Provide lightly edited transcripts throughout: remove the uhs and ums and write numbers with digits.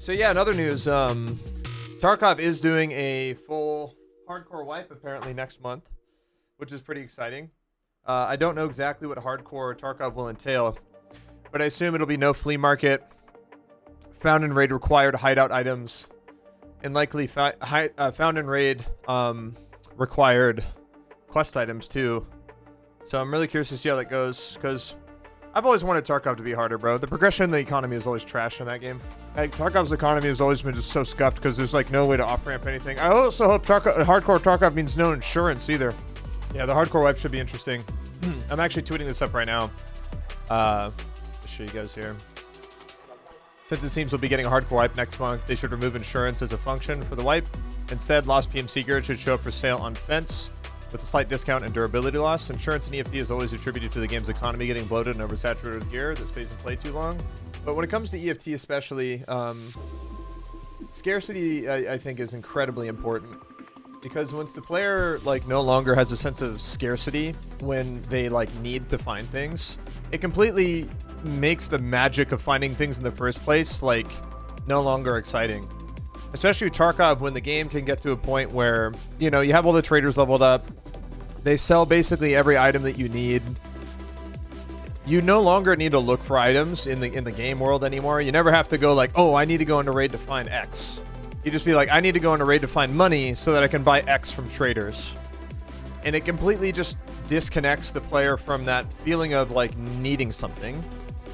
So yeah, in other news, Tarkov is doing a full hardcore wipe apparently next month, which is pretty exciting. I don't know exactly what hardcore Tarkov will entail, but I assume it'll be no flea market, found and raid required hideout items, and likely found and raid required quest items too. So I'm really curious to see how that goes, because I've always wanted Tarkov to be harder, bro. The progression in the economy is always trash in that game. Like, Tarkov's economy has always been just so scuffed because there's like no way to off-ramp anything. I also hope hardcore Tarkov means no insurance either. Yeah, the hardcore wipe should be interesting. I'm actually tweeting this up right now. I'll show you guys here. Since it seems we'll be getting a hardcore wipe next month, they should remove insurance as a function for the wipe. Instead, lost PMC gear should show up for sale on Fence with a slight discount and durability loss. Insurance and EFT is always attributed to the game's economy getting bloated and oversaturated gear that stays in play too long. But when it comes to EFT especially, scarcity I think is incredibly important. Because once the player like no longer has a sense of scarcity when they like need to find things, it completely makes the magic of finding things in the first place like no longer exciting. Especially with Tarkov, when the game can get to a point where, you know, you have all the traders leveled up. They sell basically every item that you need. You no longer need to look for items in the game world anymore. You never have to go like, oh, I need to go into raid to find X. You just be like, I need to go into raid to find money so that I can buy X from traders. And it completely just disconnects the player from that feeling of like needing something.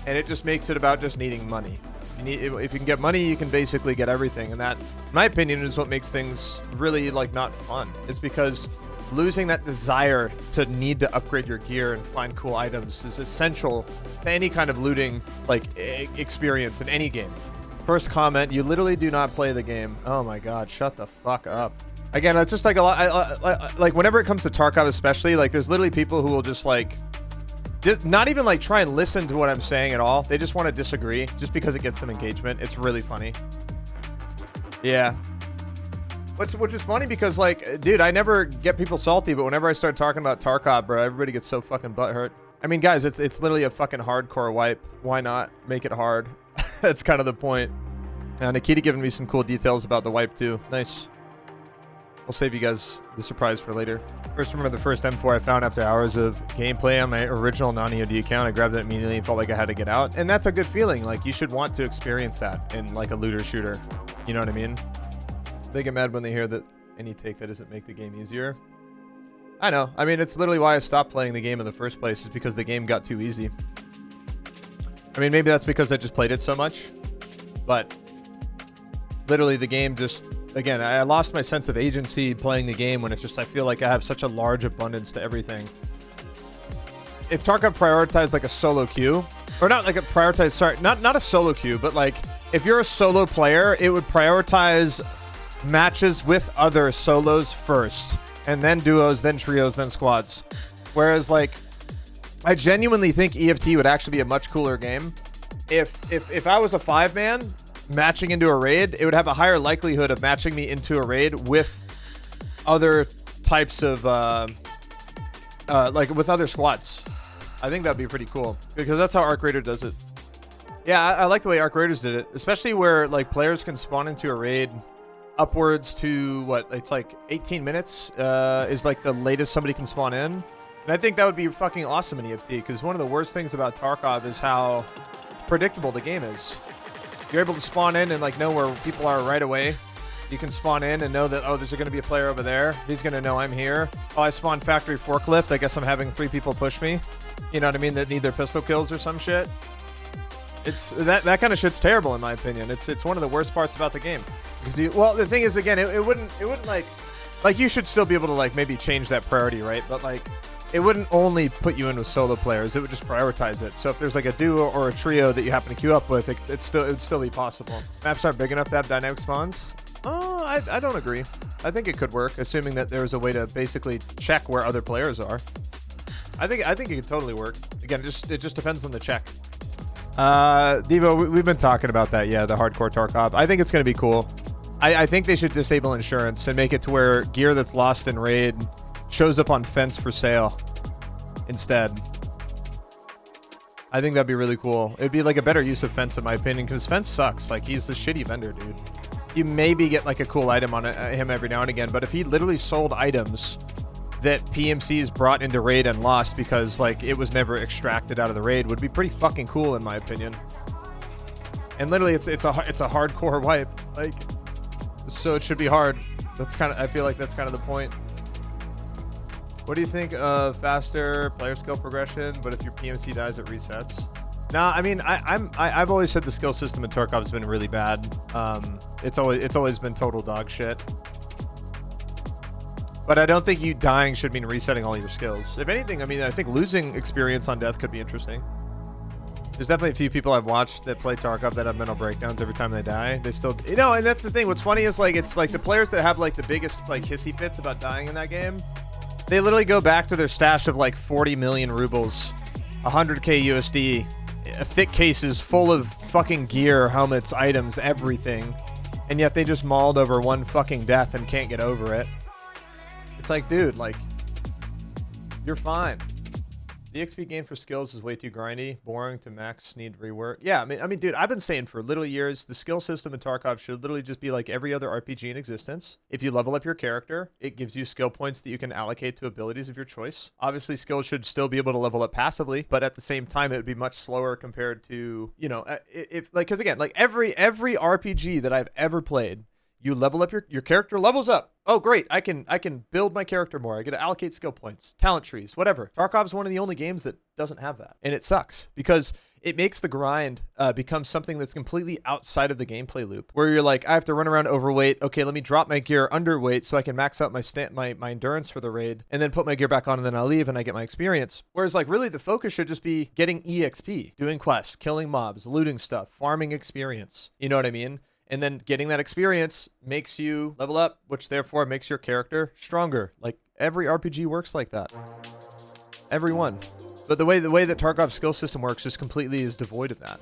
And it just makes it about just needing money. If you can get money, you can basically get everything. And that, in my opinion, is what makes things really like not fun. It's because losing that desire to need to upgrade your gear and find cool items is essential to any kind of looting like experience in any game. First comment, you literally do not play the game. Oh my god, shut the fuck up. Again, it's just like a lot, like whenever it comes to Tarkov especially, like there's literally people who will just like not even like try and listen to what I'm saying at all. They just want to disagree just because it gets them engagement. It's really funny. Yeah. Which is funny because like, dude, I never get people salty, but whenever I start talking about Tarkov, bro, everybody gets so fucking butthurt. I mean, guys, it's literally a fucking hardcore wipe. Why not make it hard? That's kind of the point. Nikita giving me some cool details about the wipe too. Nice. I'll save you guys the surprise for later. First, remember the first M4 I found after hours of gameplay on my original non-EOD account. I grabbed it immediately and felt like I had to get out. And that's a good feeling. Like, you should want to experience that in like a looter shooter. You know what I mean? They get mad when they hear that any take that doesn't make the game easier. I know. I mean, it's literally why I stopped playing the game in the first place, is because the game got too easy. I mean, maybe that's because I just played it so much, but literally the game just, again, I lost my sense of agency playing the game when it's just, I feel like I have such a large abundance to everything. If Tarkov prioritized like a solo queue, or not like a prioritize, sorry, not a solo queue, but like if you're a solo player, it would prioritize matches with other solos first, and then duos, then trios, then squads. Whereas like, I genuinely think EFT would actually be a much cooler game if I was a 5-man matching into a raid. It would have a higher likelihood of matching me into a raid with other types of like with other squads. I think that'd be pretty cool because that's how Arc Raider does it. Yeah, I like the way Arc Raiders did it, especially where like players can spawn into a raid upwards to what, it's like 18 minutes is like the latest somebody can spawn in. And I think that would be fucking awesome in EFT, because one of the worst things about Tarkov is how predictable the game is. You're able to spawn in and like know where people are right away. You can spawn in and know that, oh, there's going to be a player over there. He's going to know I'm here. Oh, I spawned factory forklift. I guess I'm having 3 people push me. You know what I mean? That need their pistol kills or some shit. It's that kind of shit's terrible in my opinion. It's one of the worst parts about the game. Because well, the thing is, again, it wouldn't like you should still be able to like maybe change that priority, right? But like, it wouldn't only put you in with solo players. It would just prioritize it. So if there's like a duo or a trio that you happen to queue up with, it would still be possible. Maps aren't big enough to have dynamic spawns. Oh, I don't agree. I think it could work, assuming that there's a way to basically check where other players are. I think it could totally work. Again, it just depends on the check. Devo, we've been talking about that. Yeah, the hardcore Tarkov. I think it's going to be cool. I think they should disable insurance and make it to where gear that's lost in raid shows up on Fence for sale instead. I think that'd be really cool. It'd be like a better use of Fence in my opinion, because Fence sucks. Like, he's a shitty vendor, dude. You maybe get like a cool item on him every now and again, but if he literally sold items that PMCs brought into raid and lost because like it was never extracted out of the raid, would be pretty fucking cool in my opinion. And literally it's a hardcore wipe, like, so it should be hard. That's kind of, I feel like that's kind of the point. What do you think of faster player skill progression, but if your PMC dies, it resets? Nah, I mean, I've always said the skill system in Tarkov has been really bad. It's always been total dog shit. But I don't think you dying should mean resetting all your skills. If anything, I mean, I think losing experience on death could be interesting. There's definitely a few people I've watched that play Tarkov that have mental breakdowns every time they die. They still, you know, and that's the thing. What's funny is like, it's like the players that have like the biggest like hissy fits about dying in that game, they literally go back to their stash of like 40 million rubles, 100k USD, thick cases full of fucking gear, helmets, items, everything. And yet they just mauled over one fucking death and can't get over it. It's like, dude, like, you're fine. The XP gain for skills is way too grindy, boring to max, need rework. Yeah, I mean, dude, I've been saying for literally years, the skill system in Tarkov should literally just be like every other RPG in existence. If you level up your character, it gives you skill points that you can allocate to abilities of your choice. Obviously, skills should still be able to level up passively, but at the same time, it would be much slower compared to, you know, if like, because again, like every RPG that I've ever played, you level up your character levels up. Oh, great. I can build my character more. I get to allocate skill points, talent trees, whatever. Tarkov's one of the only games that doesn't have that. And it sucks because it makes the grind become something that's completely outside of the gameplay loop, where you're like, I have to run around overweight. Okay, let me drop my gear underweight so I can max out my endurance for the raid, and then put my gear back on, and then I'll leave and I get my experience. Whereas like really the focus should just be getting EXP, doing quests, killing mobs, looting stuff, farming experience. You know what I mean? And then getting that experience makes you level up, which therefore makes your character stronger. Like every RPG works like that. Every one. But the way that Tarkov's skill system works is completely devoid of that.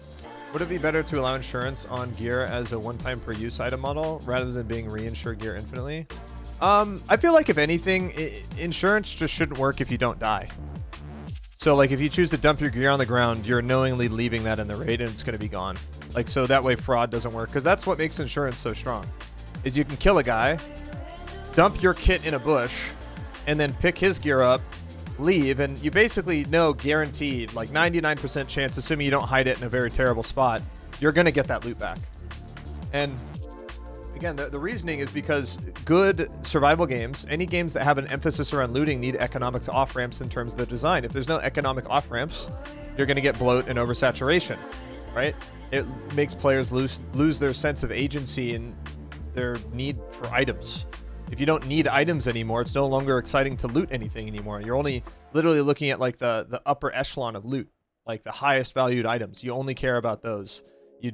Would it be better to allow insurance on gear as a one-time per use item model rather than being reinsured gear infinitely? I feel like if anything, insurance just shouldn't work if you don't die. So like if you choose to dump your gear on the ground, you're knowingly leaving that in the raid and it's going to be gone. Like, so that way fraud doesn't work, because that's what makes insurance so strong, is you can kill a guy, dump your kit in a bush, and then pick his gear up, leave, and you basically know guaranteed, like 99% chance, assuming you don't hide it in a very terrible spot, you're going to get that loot back. And again, the reasoning is because good survival games, any games that have an emphasis around looting, need economic off-ramps in terms of the design. If there's no economic off-ramps, you're going to get bloat and oversaturation, right? It makes players lose their sense of agency and their need for items. If you don't need items anymore, it's no longer exciting to loot anything anymore. You're only literally looking at like the upper echelon of loot, like the highest valued items. You only care about those. You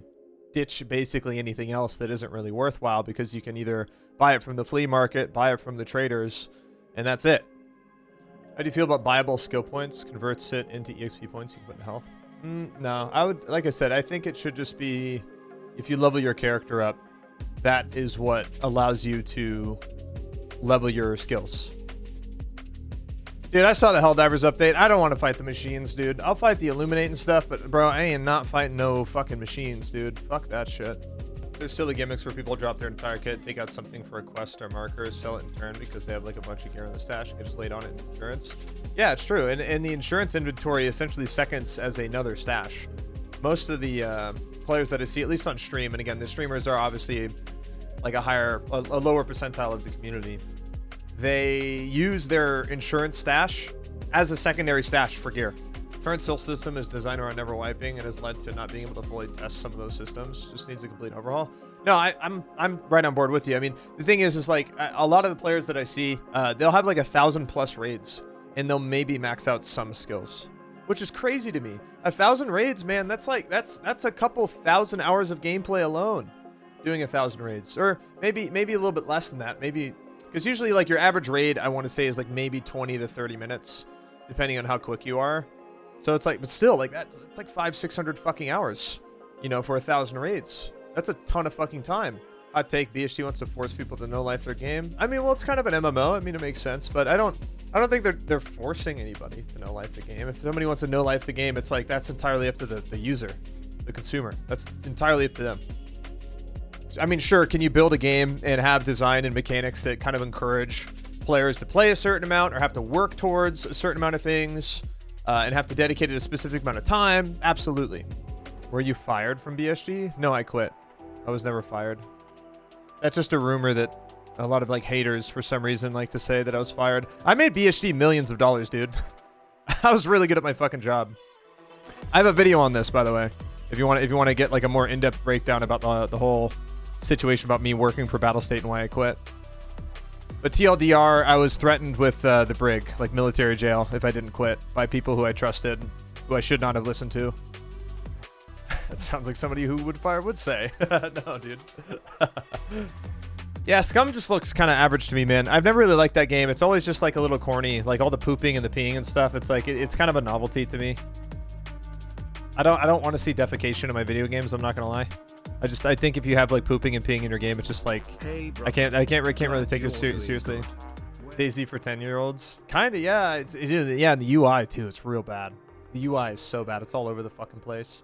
ditch basically anything else that isn't really worthwhile, because you can either buy it from the flea market, buy it from the traders, and that's it. How do you feel about buyable skill points? Converts it into EXP points you can put in health. No, I would, like I said, I think it should just be, if you level your character up, that is what allows you to level your skills. Dude, I saw the Helldivers update. I don't want to fight the machines, dude. I'll fight the Illuminate and stuff, but bro, I ain't not fighting no fucking machines, dude. Fuck that shit. There's silly gimmicks where people drop their entire kit, take out something for a quest or marker, sell it in turn because they have like a bunch of gear in the stash and can just lay it on it in insurance. Yeah, it's true. And the insurance inventory essentially seconds as another stash. Most of the players that I see, at least on stream, and again, the streamers are obviously like a lower percentile of the community. They use their insurance stash as a secondary stash for gear. Current skill system is designed around never wiping and has led to not being able to fully test some of those systems. Just needs a complete overhaul. No, I'm right on board with you. I mean, the thing is like a lot of the players that I see, they'll have like 1,000+ raids and they'll maybe max out some skills, which is crazy to me. 1,000 raids, man, that's a couple thousand hours of gameplay alone doing 1,000 raids, or maybe a little bit less than that. Maybe, because usually like your average raid, I want to say, is like maybe 20 to 30 minutes, depending on how quick you are. So it's like, but still, like it's like 500-600 fucking hours, you know, for 1,000 raids. That's a ton of fucking time. Hot take, BSG wants to force people to no-life their game. I mean, well, it's kind of an MMO. I mean, it makes sense, but I don't think they're forcing anybody to no-life the game. If somebody wants to no-life the game, it's like that's entirely up to the user, the consumer. That's entirely up to them. I mean, sure, can you build a game and have design and mechanics that kind of encourage players to play a certain amount or have to work towards a certain amount of things and have to dedicate it a specific amount of time? Absolutely. Were you fired from BSG? No, I quit. I was never fired. That's just a rumor that a lot of like haters for some reason like to say that I was fired. I made BSG millions of dollars, dude. I was really good at my fucking job. I have a video on this, by the way. If you want to get like a more in-depth breakdown about the whole situation about me working for Battlestate and why I quit. But TLDR, I was threatened with the brig, like military jail, if I didn't quit by people who I trusted, who I should not have listened to. That sounds like somebody who would say. No, dude. Yeah, Scum just looks kind of average to me, man. I've never really liked that game. It's always just like a little corny, like all the pooping and the peeing and stuff. It's like it's kind of a novelty to me. I don't want to see defecation in my video games. I'm not gonna lie. I think if you have like pooping and peeing in your game, it's just like hey, bro, I can't really take it seriously. DayZ for 10-year-olds, kind of. Yeah, it is. Yeah, and the UI too. It's real bad. The UI is so bad. It's all over the fucking place.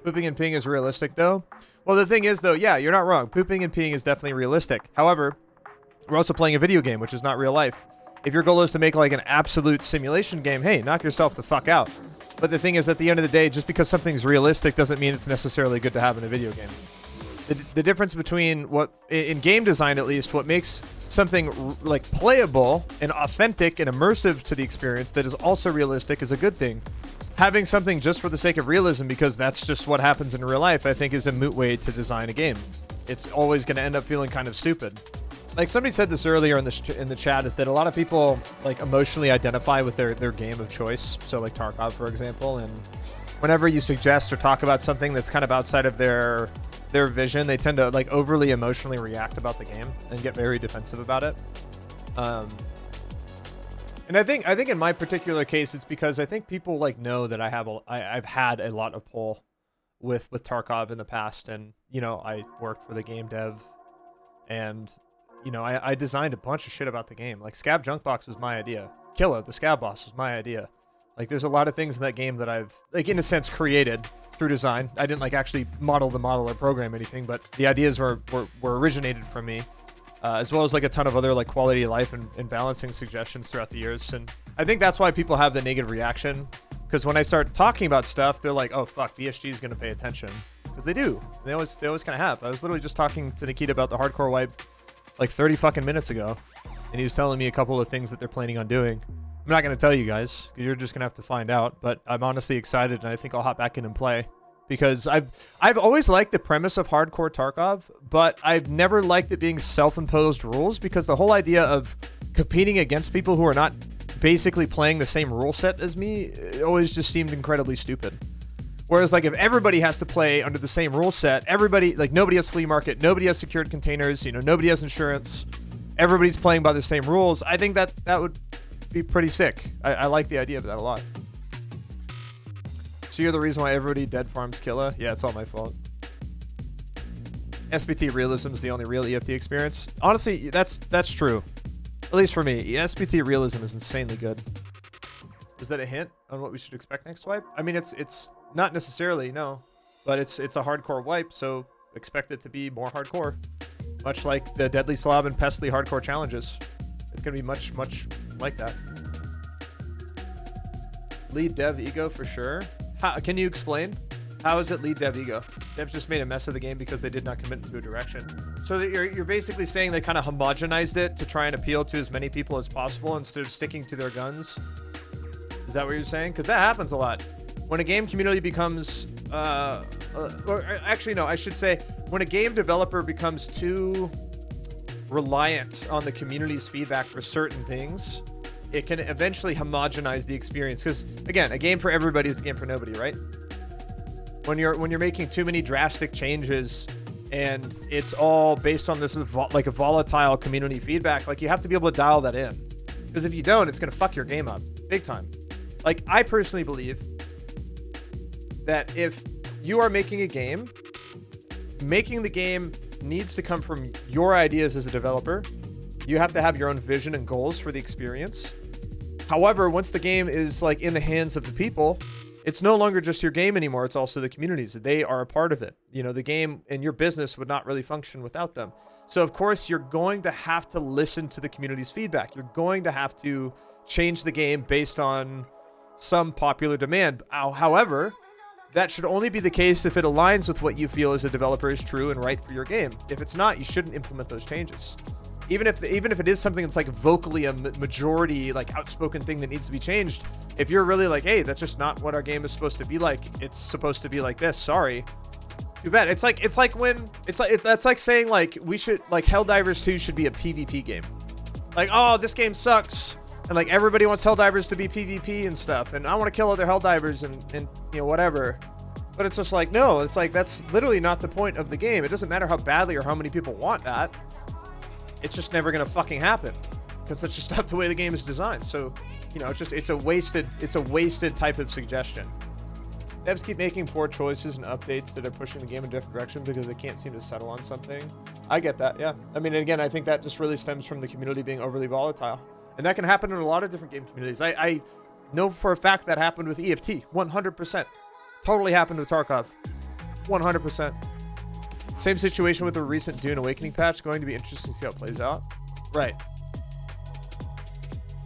Pooping and peeing is realistic, though. Well, the thing is, though, yeah, you're not wrong. Pooping and peeing is definitely realistic. However, we're also playing a video game, which is not real life. If your goal is to make like an absolute simulation game, hey, knock yourself the fuck out. But the thing is, at the end of the day, just because something's realistic doesn't mean it's necessarily good to have in a video game. The difference between what, in game design at least, what makes something like playable and authentic and immersive to the experience that is also realistic is a good thing. Having something just for the sake of realism because that's just what happens in real life, I think is a moot way to design a game. It's always going to end up feeling kind of stupid. Like somebody said this earlier in the chat, is that a lot of people like emotionally identify with their game of choice. So like Tarkov, for example, and whenever you suggest or talk about something that's kind of outside of their vision, they tend to like overly emotionally react about the game and get very defensive about it. And I think in my particular case, it's because I think people like know that I've had a lot of pull with Tarkov in the past, and you know I worked for the game dev, and you know I designed a bunch of shit about the game. Like Scab Junkbox was my idea. Killa, the Scab boss, was my idea. Like there's a lot of things in that game that I've like in a sense created through design. I didn't like actually model or program anything, but the ideas were originated from me. As well as like a ton of other like quality of life and balancing suggestions throughout the years. And I think that's why people have the negative reaction, because when I start talking about stuff, they're like, oh fuck, BSG is going to pay attention, because they do. They always kind of have. I was literally just talking to Nikita about the hardcore wipe like 30 fucking minutes ago, and he was telling me a couple of things that they're planning on doing. I'm not going to tell you guys, because you're just going to have to find out, but I'm honestly excited, and I think I'll hop back in and play. Because I've always liked the premise of hardcore Tarkov, but I've never liked it being self-imposed rules, because the whole idea of competing against people who are not basically playing the same rule set as me, it always just seemed incredibly stupid. Whereas like if everybody has to play under the same rule set, everybody, like nobody has flea market, nobody has secured containers, you know, nobody has insurance, everybody's playing by the same rules, I think that would be pretty sick. I like the idea of that a lot. So you're the reason why everybody dead farms Killa? Yeah, it's all my fault. SPT realism is the only real EFT experience. Honestly, that's true. At least for me. SPT realism is insanely good. Is that a hint on what we should expect next wipe? I mean, it's not necessarily, no. But it's a hardcore wipe, so expect it to be more hardcore. Much like the Deadly Slob and Pestly hardcore challenges. It's going to be much like that. Lead dev ego for sure. Can you explain? How is it lead dev ego? Devs just made a mess of the game because they did not commit to a direction. So that you're basically saying they kind of homogenized it to try and appeal to as many people as possible instead of sticking to their guns? Is that what you're saying? Because that happens a lot. When a game community becomes... or actually, no, I should say when a game developer becomes too reliant on the community's feedback for certain things, it can eventually homogenize the experience. Because again, a game for everybody is a game for nobody, right? When you're making too many drastic changes and it's all based on this like a volatile community feedback, like you have to be able to dial that in. Because if you don't, it's gonna fuck your game up big time. Like I personally believe that if you are making a game, making the game needs to come from your ideas as a developer. You have to have your own vision and goals for the experience. However, once the game is like in the hands of the people, it's no longer just your game anymore. It's also the communities. They are a part of it. You know, the game and your business would not really function without them. So of course, you're going to have to listen to the community's feedback. You're going to have to change the game based on some popular demand. However, that should only be the case if it aligns with what you feel as a developer is true and right for your game. If it's not, you shouldn't implement those changes. Even if it is something that's like vocally a majority, like outspoken thing that needs to be changed, if you're really like, hey, that's just not what our game is supposed to be like. It's supposed to be like this. Sorry. Too bad. That's like saying like we should like Helldivers 2 should be a PvP game. Like, oh, this game sucks. And like everybody wants Helldivers to be PvP and stuff. And I want to kill other Helldivers and you know, whatever. But it's just like, no, it's like, that's literally not the point of the game. It doesn't matter how badly or how many people want that. It's just never going to fucking happen because that's just not the way the game is designed. So, you know, it's a wasted type of suggestion. Devs keep making poor choices and updates that are pushing the game in a different direction because they can't seem to settle on something. I get that. Yeah. I mean, again, I think that just really stems from the community being overly volatile. And that can happen in a lot of different game communities. I know for a fact that happened with EFT, 100%. Totally happened with Tarkov, 100%. Same situation with the recent Dune Awakening patch. Going to be interesting to see how it plays out. Right.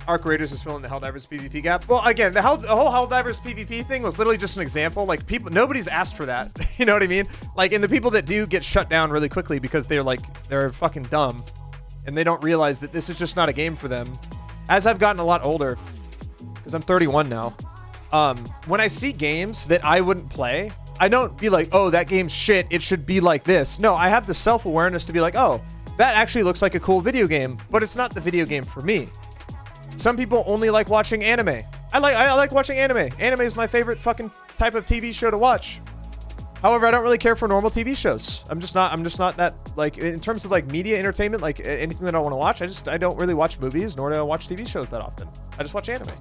Arc Raiders is filling the Helldivers PvP gap. Well, again, the whole Helldivers PvP thing was literally just an example. Like, nobody's asked for that. You know what I mean? Like, and the people that do get shut down really quickly because they're fucking dumb. And they don't realize that this is just not a game for them. As I've gotten a lot older, because I'm 31 now, when I see games that I wouldn't play, I don't be like, oh, that game's shit, it should be like this. No, I have the self-awareness to be like, oh, that actually looks like a cool video game, but it's not the video game for me. Some people only like watching anime. I like watching anime. Anime is my favorite fucking type of TV show to watch. However, I don't really care for normal TV shows. I'm just not that, like, in terms of like media entertainment, like anything that I want to watch, I don't really watch movies, nor do I watch TV shows that often. I just watch anime.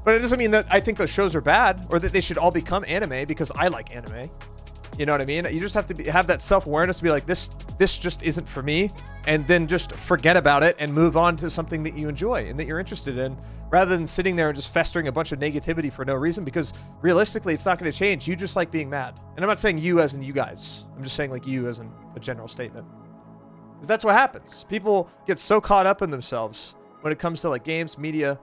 But it doesn't mean that I think those shows are bad or that they should all become anime because I like anime. You know what I mean? You just have to have that self-awareness to be like, this just isn't for me, and then just forget about it and move on to something that you enjoy and that you're interested in, rather than sitting there and just festering a bunch of negativity for no reason, because realistically, it's not going to change. You just like being mad. And I'm not saying you as in you guys. I'm just saying like you as in a general statement. Because that's what happens. People get so caught up in themselves when it comes to like games, media,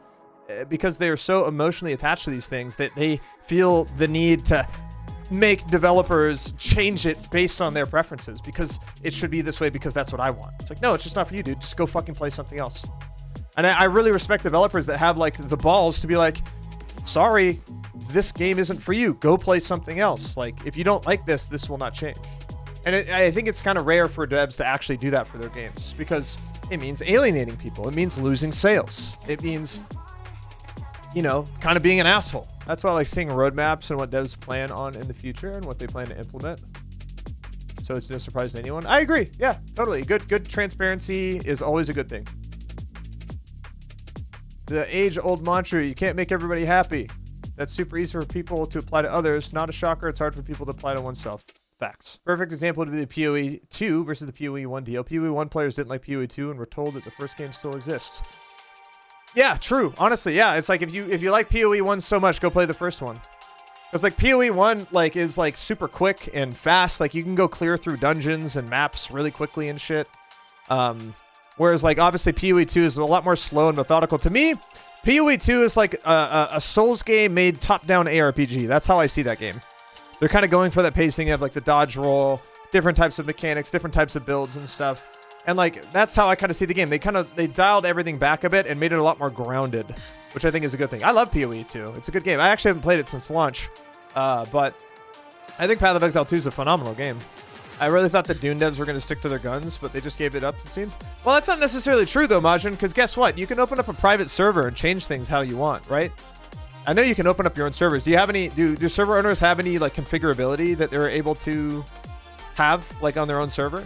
because they are so emotionally attached to these things that they feel the need to make developers change it based on their preferences because it should be this way because that's what I want. It's like, no, it's just not for you, dude. Just go fucking play something else. And I really respect developers that have like the balls to be like, sorry, this game isn't for you. Go play something else. Like, if you don't like this, this will not change. And I think it's kind of rare for devs to actually do that for their games because it means alienating people. It means losing sales. It means, you know, kind of being an asshole. That's why I like seeing roadmaps and what devs plan on in the future and what they plan to implement. So it's no surprise to anyone. I agree. Yeah, totally. Good transparency is always a good thing. The age-old mantra, you can't make everybody happy. That's super easy for people to apply to others. Not a shocker. It's hard for people to apply to oneself. Facts. Perfect example would be the PoE 2 versus the PoE 1 deal. PoE 1 players didn't like PoE 2 and were told that the first game still exists. Yeah, true. Honestly, yeah. It's like if you like PoE 1 so much, go play the first one. Because like PoE 1 like is like super quick and fast. Like you can go clear through dungeons and maps really quickly and shit. Whereas like obviously PoE 2 is a lot more slow and methodical. To me, PoE 2 is like a Souls game made top-down ARPG. That's how I see that game. They're kind of going for that pacing of like the dodge roll, different types of mechanics, different types of builds and stuff. And like that's how I kind of see the game. They dialed everything back a bit and made it a lot more grounded, which I think is a good thing. I love PoE 2. It's a good game. I actually haven't played it since launch, but I think Path of Exile 2 is a phenomenal game. I really thought the Dune devs were going to stick to their guns, but they just gave it up, it seems. Well, that's not necessarily true, though, Majin, because guess what? You can open up a private server and change things how you want, right? I know you can open up your own servers. Do you have any... Do server owners have any, like, configurability that they're able to have, like, on their own server?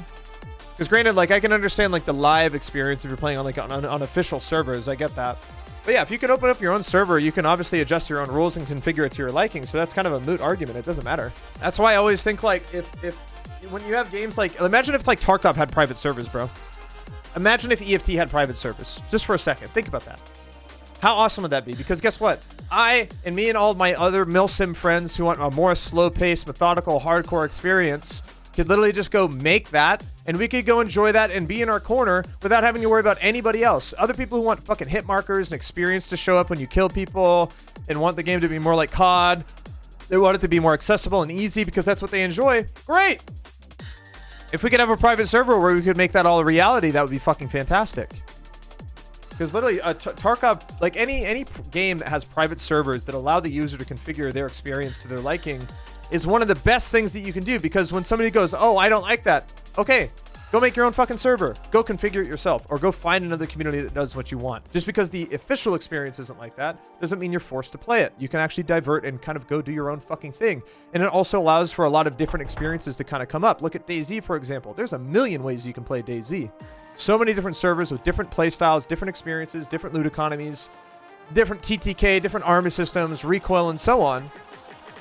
Because granted, like, I can understand, like, the live experience if you're playing on, like, on official servers. I get that. But yeah, if you can open up your own server, you can obviously adjust your own rules and configure it to your liking. So that's kind of a moot argument. It doesn't matter. That's why I always think, like, if when you have games like, imagine if like Tarkov had private servers, bro. Imagine if EFT had private servers. Just for a second. Think about that. How awesome would that be? Because guess what? I, and me and all of my other milsim friends who want a more slow-paced, methodical, hardcore experience could literally just go make that, and we could go enjoy that and be in our corner without having to worry about anybody else. Other people who want fucking hit markers and experience to show up when you kill people and want the game to be more like COD, they want it to be more accessible and easy because that's what they enjoy. Great! If we could have a private server where we could make that all a reality, that would be fucking fantastic. Because literally, Tarkov, like any game that has private servers that allow the user to configure their experience to their liking is one of the best things that you can do. Because when somebody goes, oh, I don't like that. Okay, go make your own fucking server. Go configure it yourself. Or go find another community that does what you want. Just because the official experience isn't like that doesn't mean you're forced to play it. You can actually divert and kind of go do your own fucking thing. And it also allows for a lot of different experiences to kind of come up. Look at DayZ, for example. There's a million ways you can play DayZ. So many different servers with different play styles, different experiences, different loot economies, different TTK, different armor systems, recoil, and so on.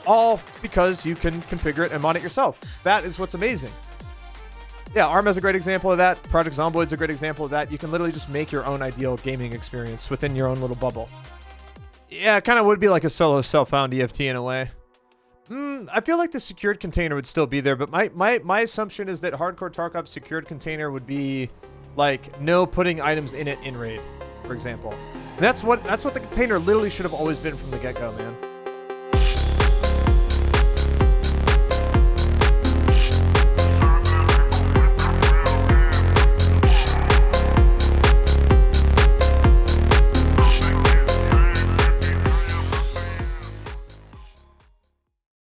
All because you can configure it and mod it yourself. That is what's amazing. Yeah, ARM is a great example of that. Project Zomboid's a great example of that. You can literally just make your own ideal gaming experience within your own little bubble. Yeah, it kind of would be like a solo self-found EFT in a way. I feel like the secured container would still be there, but my assumption is that hardcore Tarkov secured container would be like no putting items in it in raid, for example. And that's what the container literally should have always been from the get-go, man.